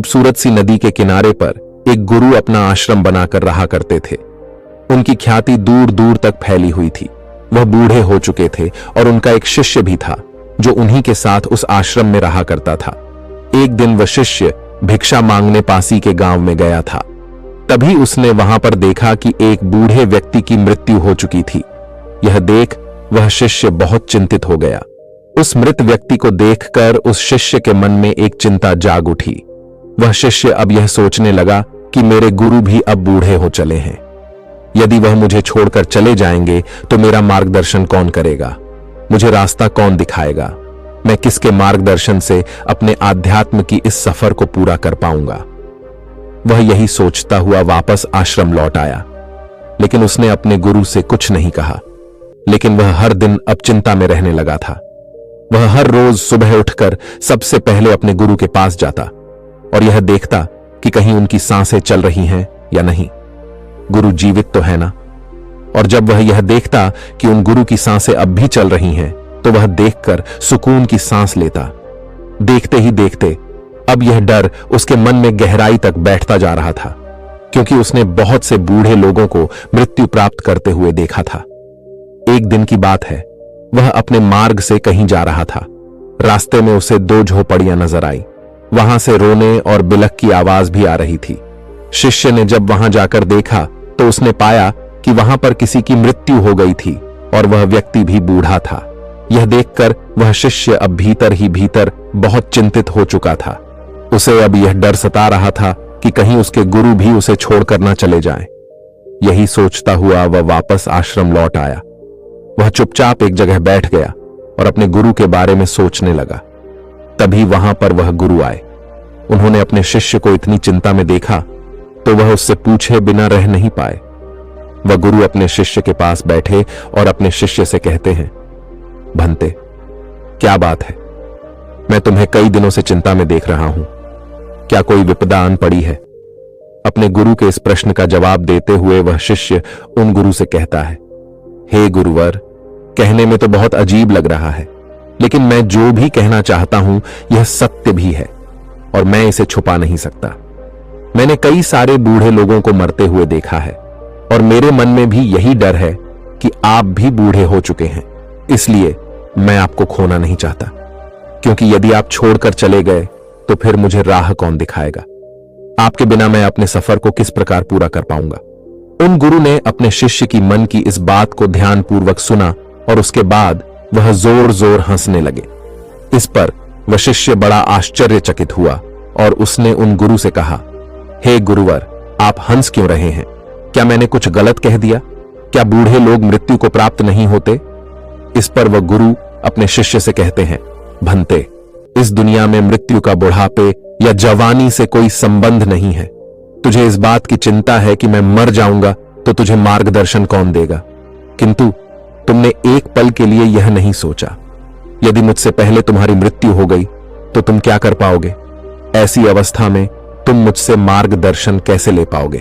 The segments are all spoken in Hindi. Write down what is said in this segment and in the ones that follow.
खूबसूरत सी नदी के किनारे पर एक गुरु अपना आश्रम बनाकर रहा करते थे। उनकी ख्याति दूर दूर तक फैली हुई थी। वह बूढ़े हो चुके थे और उनका एक शिष्य भी था जो उन्हीं के साथ उस आश्रम में रहा करता था। एक दिन वह शिष्य भिक्षा मांगने पासी के गांव में गया था। तभी उसने वहां पर देखा कि एक बूढ़े व्यक्ति की मृत्यु हो चुकी थी। यह देख वह शिष्य बहुत चिंतित हो गया। उस मृत व्यक्ति को देखकर उस शिष्य के मन में एक चिंता जाग उठी। वह शिष्य अब यह सोचने लगा कि मेरे गुरु भी अब बूढ़े हो चले हैं। यदि वह मुझे छोड़कर चले जाएंगे तो मेरा मार्गदर्शन कौन करेगा? मुझे रास्ता कौन दिखाएगा? मैं किसके मार्गदर्शन से अपने आध्यात्म की इस सफर को पूरा कर पाऊंगा? वह यही सोचता हुआ वापस आश्रम लौट आया, लेकिन उसने अपने गुरु से कुछ नहीं कहा। लेकिन वह हर दिन अब चिंता में रहने लगा था। वह हर रोज सुबह उठकर सबसे पहले अपने गुरु के पास जाता और यह देखता कि कहीं उनकी सांसें चल रही हैं या नहीं। गुरु जीवित तो है ना? और जब वह यह देखता कि उन गुरु की सांसें अब भी चल रही हैं, तो वह देखकर सुकून की सांस लेता। देखते ही देखते अब यह डर उसके मन में गहराई तक बैठता जा रहा था, क्योंकि उसने बहुत से बूढ़े लोगों को मृत्यु प्राप्त करते हुए देखा था। एक दिन की बात है, वह अपने मार्ग से कहीं जा रहा था। रास्ते में उसे दो झोपड़ियां नजर आई। वहां से रोने और बिलख की आवाज भी आ रही थी। शिष्य ने जब वहां जाकर देखा तो उसने पाया कि वहां पर किसी की मृत्यु हो गई थी और वह व्यक्ति भी बूढ़ा था। यह देखकर वह शिष्य अब भीतर ही भीतर बहुत चिंतित हो चुका था। उसे अब यह डर सता रहा था कि कहीं उसके गुरु भी उसे छोड़कर न चले जाएं। यही सोचता हुआ वह वापस आश्रम लौट आया। वह चुपचाप एक जगह बैठ गया और अपने गुरु के बारे में सोचने लगा। तभी वहां पर वह गुरु आए। उन्होंने अपने शिष्य को इतनी चिंता में देखा तो वह उससे पूछे बिना रह नहीं पाए। वह गुरु अपने शिष्य के पास बैठे और अपने शिष्य से कहते हैं, भंते, क्या बात है? मैं तुम्हें कई दिनों से चिंता में देख रहा हूं। क्या कोई विपदा आन पड़ी है? अपने गुरु के इस प्रश्न का जवाब देते हुए वह शिष्य उन गुरु से कहता है, हे गुरुवर, कहने में तो बहुत अजीब लग रहा है, लेकिन मैं जो भी कहना चाहता हूं यह सत्य भी है और मैं इसे छुपा नहीं सकता। मैंने कई सारे बूढ़े लोगों को मरते हुए देखा है और मेरे मन में भी यही डर है कि आप भी बूढ़े हो चुके हैं। इसलिए मैं आपको खोना नहीं चाहता, क्योंकि यदि आप छोड़कर चले गए तो फिर मुझे राह कौन दिखाएगा? आपके बिना मैं अपने सफर को किस प्रकार पूरा कर पाऊंगा? उन गुरु ने अपने शिष्य की मन की इस बात को ध्यानपूर्वक सुना और उसके बाद वह जोर जोर हंसने लगे। इस पर वह शिष्य बड़ा आश्चर्यचकित हुआ और उसने उन गुरु से कहा, हे गुरुवर, आप हंस क्यों रहे हैं? क्या मैंने कुछ गलत कह दिया? क्या बूढ़े लोग मृत्यु को प्राप्त नहीं होते? इस पर वह गुरु अपने शिष्य से कहते हैं, भंते, इस दुनिया में मृत्यु का बुढ़ापे या जवानी से कोई संबंध नहीं है। तुझे इस बात की चिंता है कि मैं मर जाऊंगा तो तुझे मार्गदर्शन कौन देगा, किंतु तुमने एक पल के लिए यह नहीं सोचा, यदि मुझसे पहले तुम्हारी मृत्यु हो गई तो तुम क्या कर पाओगे? ऐसी अवस्था में तुम मुझसे मार्गदर्शन कैसे ले पाओगे?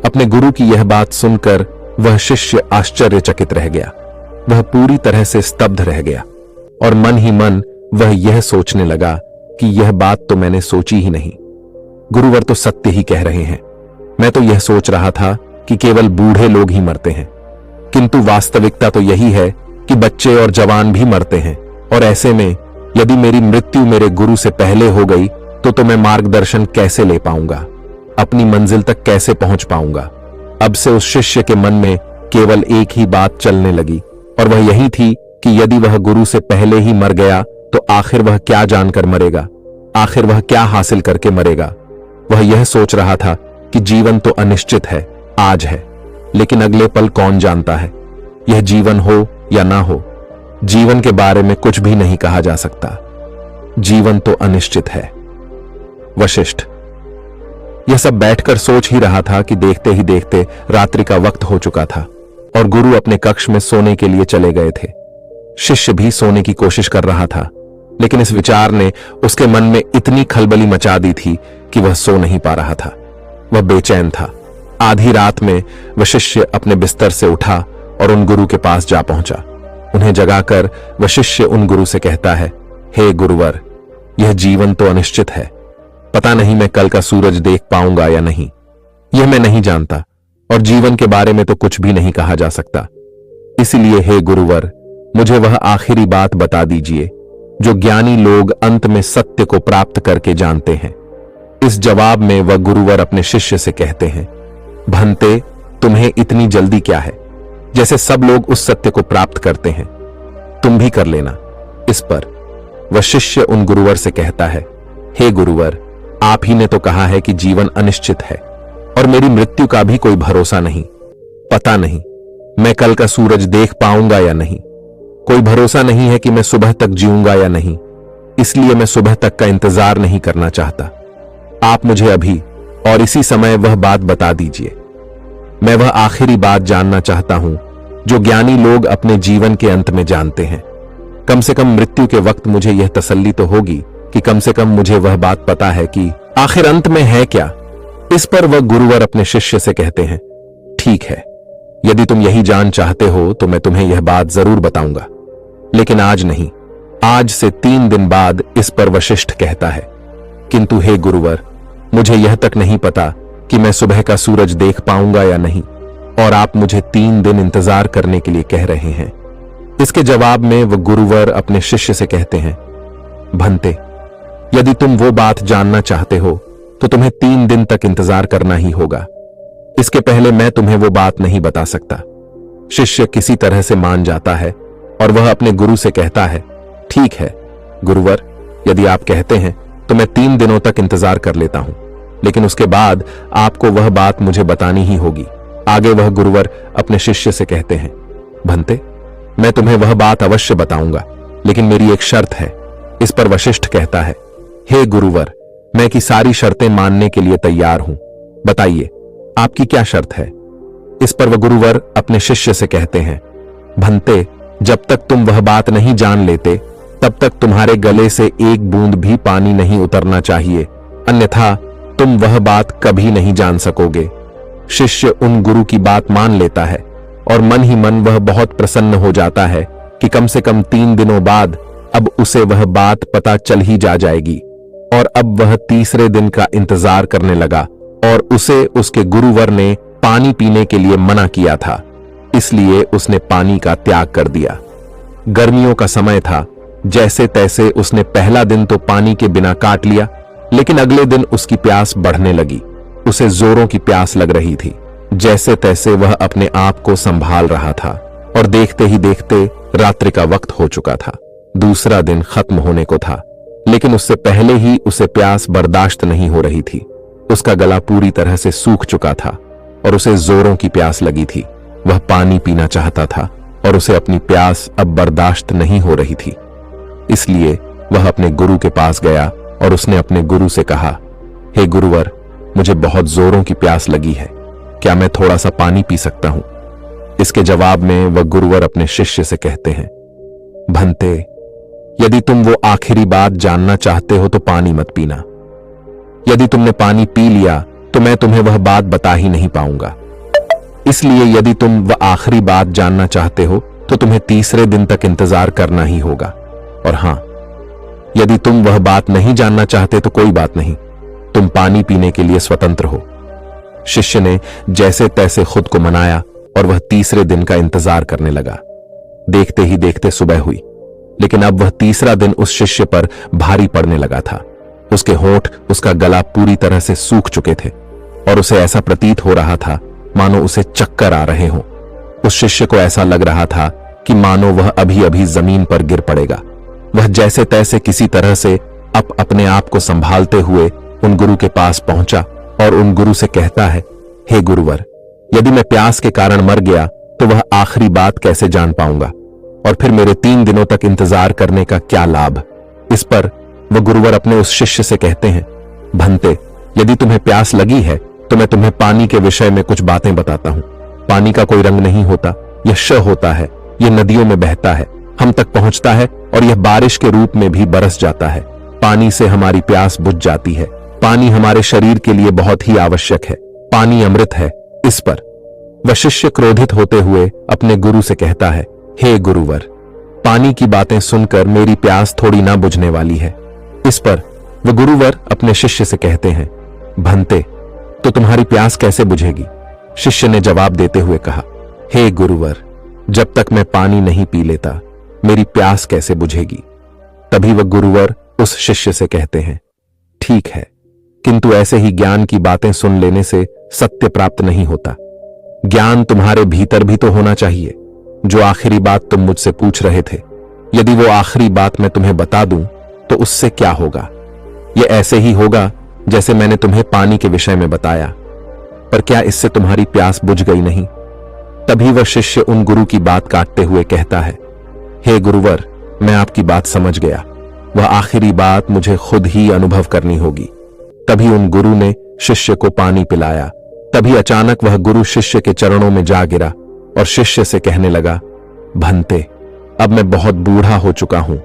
अपने गुरु की यह बात सुनकर वह शिष्य आश्चर्यचकित रह गया। वह पूरी तरह से स्तब्ध रह गया और मन ही मन वह यह सोचने लगा कि यह बात तो मैंने सोची ही नहीं। गुरुवर तो सत्य ही कह रहे हैं। मैं तो यह सोच रहा था कि केवल बूढ़े लोग ही मरते हैं, किंतु वास्तविकता तो यही है कि बच्चे और जवान भी मरते हैं। और ऐसे में यदि मेरी मृत्यु मेरे गुरु से पहले हो गई तो मैं मार्गदर्शन कैसे ले पाऊंगा? अपनी मंजिल तक कैसे पहुंच पाऊंगा? अब से उस शिष्य के मन में केवल एक ही बात चलने लगी और वह यही थी कि यदि वह गुरु से पहले ही मर गया तो आखिर वह क्या जानकर मरेगा? आखिर वह क्या हासिल करके मरेगा? वह यह सोच रहा था कि जीवन तो अनिश्चित है, आज है, लेकिन अगले पल कौन जानता है? यह जीवन हो या ना हो, जीवन के बारे में कुछ भी नहीं कहा जा सकता। जीवन तो अनिश्चित है। वशिष्ठ यह सब बैठकर सोच ही रहा था कि देखते ही देखते रात्रि का वक्त हो चुका था और गुरु अपने कक्ष में सोने के लिए चले गए थे। शिष्य भी सोने की कोशिश कर रहा था, लेकिन इस विचार ने उसके मन में इतनी खलबली मचा दी थी कि वह सो नहीं पा रहा था। वह बेचैन था। आधी रात में वह शिष्य अपने बिस्तर से उठा और उन गुरु के पास जा पहुंचा। उन्हें जगाकर वह शिष्य उन गुरु से कहता है, हे गुरुवर, यह जीवन तो अनिश्चित है। पता नहीं मैं कल का सूरज देख पाऊंगा या नहीं, यह मैं नहीं जानता, और जीवन के बारे में तो कुछ भी नहीं कहा जा सकता। इसलिए हे गुरुवर, मुझे वह आखिरी बात बता दीजिए जो ज्ञानी लोग अंत में सत्य को प्राप्त करके जानते हैं। इस जवाब में वह गुरुवर अपने शिष्य से कहते हैं, भंते, तुम्हें इतनी जल्दी क्या है? जैसे सब लोग उस सत्य को प्राप्त करते हैं, तुम भी कर लेना। इस पर वह शिष्य उन गुरुवर से कहता है, हे गुरुवर, आप ही ने तो कहा है कि जीवन अनिश्चित है और मेरी मृत्यु का भी कोई भरोसा नहीं। पता नहीं मैं कल का सूरज देख पाऊंगा या नहीं, कोई भरोसा नहीं है कि मैं सुबह तक जीऊंगा या नहीं, इसलिए मैं सुबह तक का इंतजार नहीं करना चाहता। आप मुझे अभी और इसी समय वह बात बता दीजिए। मैं वह आखिरी बात जानना चाहता हूं जो ज्ञानी लोग अपने जीवन के अंत में जानते हैं। कम से कम मृत्यु के वक्त मुझे यह तसल्ली तो होगी कि कम से कम मुझे वह बात पता है कि आखिर अंत में है क्या। इस पर वह गुरुवर अपने शिष्य से कहते हैं, ठीक है, यदि तुम यही जान चाहते हो तो मैं तुम्हें यह बात जरूर बताऊंगा, लेकिन आज नहीं, आज से 3 दिन बाद। इस पर वशिष्ठ कहता है, किंतु हे गुरुवर, मुझे यह तक नहीं पता कि मैं सुबह का सूरज देख पाऊंगा या नहीं, और आप मुझे 3 दिन इंतजार करने के लिए कह रहे हैं। इसके जवाब में वह गुरुवर अपने शिष्य से कहते हैं, भंते, यदि तुम वो बात जानना चाहते हो तो तुम्हें 3 दिन तक इंतजार करना ही होगा। इसके पहले मैं तुम्हें वो बात नहीं बता सकता। शिष्य किसी तरह से मान जाता है और वह अपने गुरु से कहता है, ठीक है गुरुवर, यदि आप कहते हैं तो मैं 3 दिनों तक इंतजार कर लेता हूं, लेकिन उसके बाद आपको वह बात मुझे बतानी ही होगी। आगे वह गुरुवर अपने शिष्य से कहते हैं, भंते, मैं तुम्हें वह बात अवश्य बताऊंगा, लेकिन मेरी एक शर्त है। इस पर वशिष्ठ कहता है, हे गुरुवर, मैं की सारी शर्तें मानने के लिए तैयार हूं, बताइए आपकी क्या शर्त है। इस पर वह गुरुवर अपने शिष्य से कहते हैं, भंते, जब तक तुम वह बात नहीं जान लेते तब तक तुम्हारे गले से एक बूंद भी पानी नहीं उतरना चाहिए, अन्यथा तुम वह बात कभी नहीं जान सकोगे। शिष्य उन गुरु की बात मान लेता है और मन ही मन वह बहुत प्रसन्न हो जाता है कि कम से कम 3 दिनों बाद अब उसे वह बात पता चल ही जाएगी, और अब वह तीसरे दिन का इंतजार करने लगा। और उसे उसके गुरुवर ने पानी पीने के लिए मना किया था, इसलिए उसने पानी का त्याग कर दिया। गर्मियों का समय था, जैसे तैसे उसने पहला दिन तो पानी के बिना काट लिया, लेकिन अगले दिन उसकी प्यास बढ़ने लगी। उसे जोरों की प्यास लग रही थी। जैसे तैसे वह अपने आप को संभाल रहा था और देखते ही देखते रात्रि का वक्त हो चुका था। दूसरा दिन खत्म होने को था, लेकिन उससे पहले ही उसे प्यास बर्दाश्त नहीं हो रही थी। उसका गला पूरी तरह से सूख चुका था और उसे जोरों की प्यास लगी थी। वह पानी पीना चाहता था और उसे अपनी प्यास अब बर्दाश्त नहीं हो रही थी। इसलिए वह अपने गुरु के पास गया और उसने अपने गुरु से कहा, हे गुरुवर, मुझे बहुत जोरों की प्यास लगी है, क्या मैं थोड़ा सा पानी पी सकता हूं? इसके जवाब में वह गुरुवर अपने शिष्य से कहते हैं, भंते, यदि तुम वो आखिरी बात जानना चाहते हो तो पानी मत पीना। यदि तुमने पानी पी लिया तो मैं तुम्हें वह बात बता ही नहीं पाऊंगा। इसलिए यदि तुम वह आखिरी बात जानना चाहते हो तो तुम्हें तीसरे दिन तक इंतजार करना ही होगा। और हां, यदि तुम वह बात नहीं जानना चाहते तो कोई बात नहीं, तुम पानी पीने के लिए स्वतंत्र हो। शिष्य ने जैसे तैसे खुद को मनाया और वह तीसरे दिन का इंतजार करने लगा। देखते ही देखते सुबह हुई, लेकिन अब वह तीसरा दिन उस शिष्य पर भारी पड़ने लगा था। उसके होंठ, उसका गला पूरी तरह से सूख चुके थे और उसे ऐसा प्रतीत हो रहा था मानो उसे चक्कर आ रहे हों। उस शिष्य को ऐसा लग रहा था कि मानो वह अभी अभी जमीन पर गिर पड़ेगा। वह जैसे तैसे किसी तरह से अपने आप को संभालते हुए उन गुरु के पास पहुंचा और उन गुरु से कहता है, हे गुरुवर, यदि मैं प्यास के कारण मर गया तो वह आखिरी बात कैसे जान पाऊंगा, और फिर मेरे 3 दिनों तक इंतजार करने का क्या लाभ? इस पर वह गुरुवर अपने उस शिष्य से कहते हैं, भंते, यदि तुम्हें प्यास लगी है तो मैं तुम्हें पानी के विषय में कुछ बातें बताता हूं। पानी का कोई रंग नहीं होता, यह श होता है, यह नदियों में बहता है, हम तक पहुंचता है और यह बारिश के रूप में भी बरस जाता है। पानी से हमारी प्यास बुझ जाती है। पानी हमारे शरीर के लिए बहुत ही आवश्यक है। पानी अमृत है। इस पर वह शिष्य क्रोधित होते हुए अपने गुरु से कहता है, हे गुरुवर, पानी की बातें सुनकर मेरी प्यास थोड़ी ना बुझने वाली है। इस पर वह गुरुवर अपने शिष्य से कहते हैं, भंते, तो तुम्हारी प्यास कैसे बुझेगी? शिष्य ने जवाब देते हुए कहा, हे गुरुवर, जब तक मैं पानी नहीं पी लेता मेरी प्यास कैसे बुझेगी? तभी वह गुरुवर उस शिष्य से कहते हैं, ठीक है, किंतु ऐसे ही ज्ञान की बातें सुन लेने से सत्य प्राप्त नहीं होता। ज्ञान तुम्हारे भीतर भी तो होना चाहिए। जो आखिरी बात तुम मुझसे पूछ रहे थे, यदि वो आखिरी बात मैं तुम्हें बता दूं तो उससे क्या होगा? यह ऐसे ही होगा जैसे मैंने तुम्हें पानी के विषय में बताया। पर क्या इससे तुम्हारी प्यास बुझ गई नहीं? तभी वह शिष्य उन गुरु की बात काटते हुए कहता है, हे गुरुवर, मैं आपकी बात समझ गया। वह आखिरी बात मुझे खुद ही अनुभव करनी होगी। तभी उन गुरु ने शिष्य को पानी पिलाया। तभी अचानक वह गुरु शिष्य के चरणों में जा गिरा और शिष्य से कहने लगा, भंते, अब मैं बहुत बूढ़ा हो चुका हूं।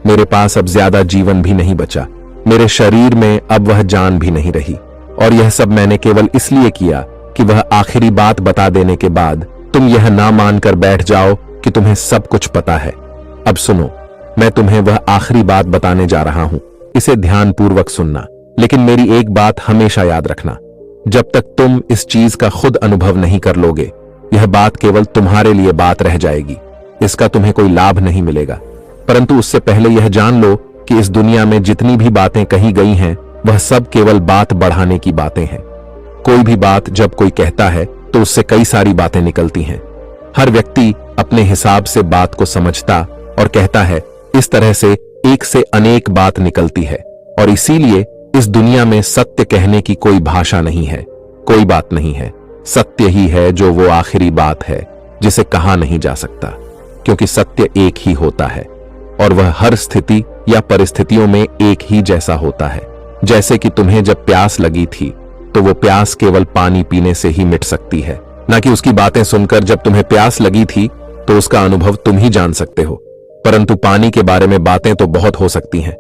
मेरे पास अब ज्यादा जीवन भी नहीं बचा। मेरे शरीर में अब वह जान भी नहीं रही। और यह सब मैंने केवल इसलिए किया कि वह आखिरी बात बता देने के बाद तुम यह ना मानकर बैठ जाओ कि तुम्हें सब कुछ पता है। अब सुनो, मैं तुम्हें वह आखिरी बात बताने जा रहा हूं। इसे ध्यानपूर्वक सुनना, लेकिन मेरी एक बात हमेशा याद रखना। जब तक तुम इस चीज का खुद अनुभव नहीं कर लोगे, यह बात केवल तुम्हारे लिए बात रह जाएगी। इसका तुम्हें कोई लाभ नहीं मिलेगा। परंतु उससे पहले यह जान लो कि इस दुनिया में जितनी भी बातें कही गई हैं, वह सब केवल बात बढ़ाने की बातें हैं। कोई भी बात जब कोई कहता है तो उससे कई सारी बातें निकलती हैं। हर व्यक्ति अपने हिसाब से बात को समझता और कहता है। इस तरह से एक से अनेक बात निकलती है और इसीलिए इस दुनिया में सत्य कहने की कोई भाषा नहीं है, कोई बात नहीं है। सत्य ही है जो वो आखिरी बात है जिसे कहा नहीं जा सकता, क्योंकि सत्य एक ही होता है और वह हर स्थिति या परिस्थितियों में एक ही जैसा होता है। जैसे कि तुम्हें जब प्यास लगी थी तो वो प्यास केवल पानी पीने से ही मिट सकती है, ना कि उसकी बातें सुनकर। जब तुम्हें प्यास लगी थी तो उसका अनुभव तुम ही जान सकते हो, परंतु पानी के बारे में बातें तो बहुत हो सकती हैं।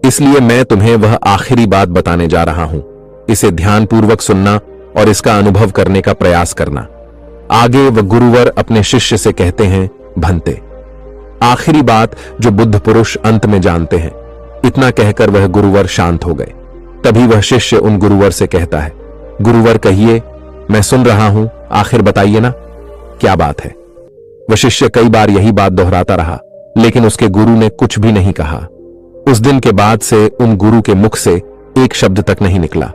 इसलिए मैं तुम्हें वह आखिरी बात बताने जा रहा हूं। इसे ध्यानपूर्वक सुनना और इसका अनुभव करने का प्रयास करना। आगे वह गुरुवर अपने शिष्य से कहते हैं, भंते, आखिरी बात जो बुद्ध पुरुष अंत में जानते हैं। इतना कहकर वह गुरुवर शांत हो गए। तभी वह शिष्य उन गुरुवर से कहता है, गुरुवर कहिए, मैं सुन रहा हूं, आखिर बताइए ना, क्या बात है? वह शिष्य कई बार यही बात दोहराता रहा, लेकिन उसके गुरु ने कुछ भी नहीं कहा। उस दिन के बाद से उन गुरु के मुख से एक शब्द तक नहीं निकला।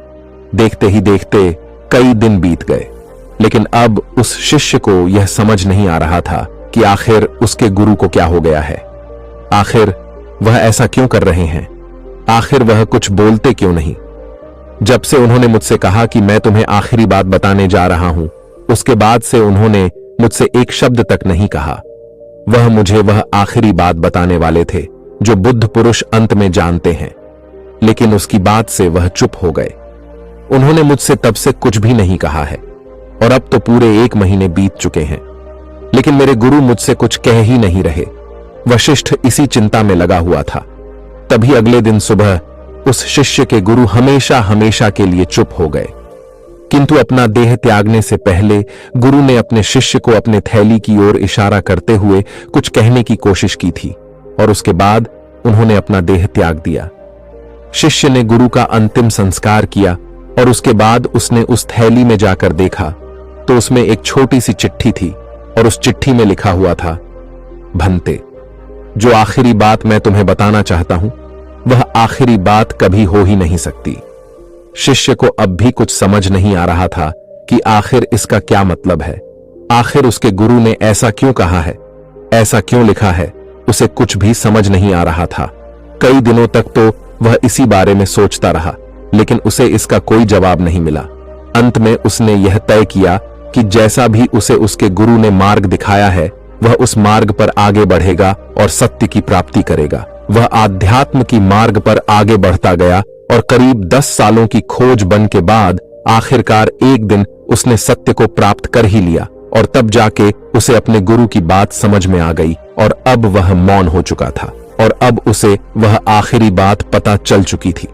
देखते ही देखते कई दिन बीत गए, लेकिन अब उस शिष्य को यह समझ नहीं आ रहा था कि आखिर उसके गुरु को क्या हो गया है। आखिर वह ऐसा क्यों कर रहे हैं? आखिर वह कुछ बोलते क्यों नहीं? जब से उन्होंने मुझसे कहा कि मैं तुम्हें आखिरी बात बताने जा रहा हूं, उसके बाद से उन्होंने मुझसे एक शब्द तक नहीं कहा। वह मुझे वह आखिरी बात बताने वाले थे जो बुद्ध पुरुष अंत में जानते हैं, लेकिन उसकी बात से वह चुप हो गए। उन्होंने मुझसे तब से कुछ भी नहीं कहा है और अब तो पूरे 1 महीने बीत चुके हैं, लेकिन मेरे गुरु मुझसे कुछ कह ही नहीं रहे। वशिष्ठ इसी चिंता में लगा हुआ था। तभी अगले दिन सुबह उस शिष्य के गुरु हमेशा हमेशा के लिए चुप हो गए। किंतु अपना देह त्यागने से पहले गुरु ने अपने शिष्य को अपने थैली की ओर इशारा करते हुए कुछ कहने की कोशिश की थी और उसके बाद उन्होंने अपना देह त्याग दिया। शिष्य ने गुरु का अंतिम संस्कार किया और उसके बाद उसने उस थैली में जाकर देखा तो उसमें एक छोटी सी चिट्ठी थी और उस चिट्ठी में लिखा हुआ था, भंते, जो आखिरी बात मैं तुम्हें बताना चाहता हूं वह आखिरी बात कभी हो ही नहीं सकती। शिष्य को अब भी कुछ समझ नहीं आ रहा था कि आखिर इसका क्या मतलब है। आखिर उसके गुरु ने ऐसा क्यों कहा है, ऐसा क्यों लिखा है, उसे कुछ भी समझ नहीं आ रहा था। कई दिनों तक तो वह इसी बारे में सोचता रहा, लेकिन उसे इसका कोई जवाब नहीं मिला। अंत में उसने यह तय किया कि जैसा भी उसे उसके गुरु ने मार्ग दिखाया है वह उस मार्ग पर आगे बढ़ेगा और सत्य की प्राप्ति करेगा। वह आध्यात्म की मार्ग पर आगे बढ़ता गया और करीब 10 सालों की खोज बन के बाद आखिरकार एक दिन उसने सत्य को प्राप्त कर ही लिया और तब जाके उसे अपने गुरु की बात समझ में आ गई और अब वह मौन हो चुका था और अब उसे वह आखिरी बात पता चल चुकी थी।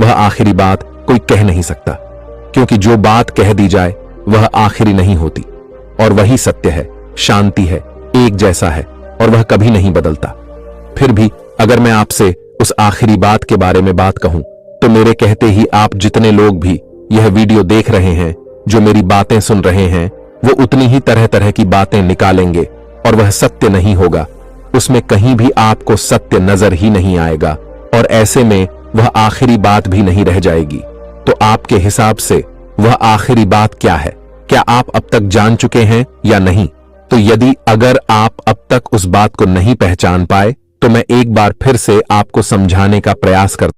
वह आखिरी बात कोई कह नहीं सकता, क्योंकि जो बात कह दी जाए वह आखिरी नहीं होती और वही सत्य है, शांति है, एक जैसा है और वह कभी नहीं बदलता। फिर भी अगर मैं आपसे उस आखिरी बात के बारे में बात कहूं तो मेरे कहते ही आप जितने लोग भी यह वीडियो देख रहे हैं, जो मेरी बातें सुन रहे हैं, वो उतनी ही तरह तरह की बातें निकालेंगे और वह सत्य नहीं होगा। उसमें कहीं भी आपको सत्य नजर ही नहीं आएगा और ऐसे में वह आखिरी बात भी नहीं रह जाएगी। तो आपके हिसाब से वह आखिरी बात क्या है? क्या आप अब तक जान चुके हैं या नहीं? तो यदि अगर आप अब तक उस बात को नहीं पहचान पाए तो मैं एक बार फिर से आपको समझाने का प्रयास करता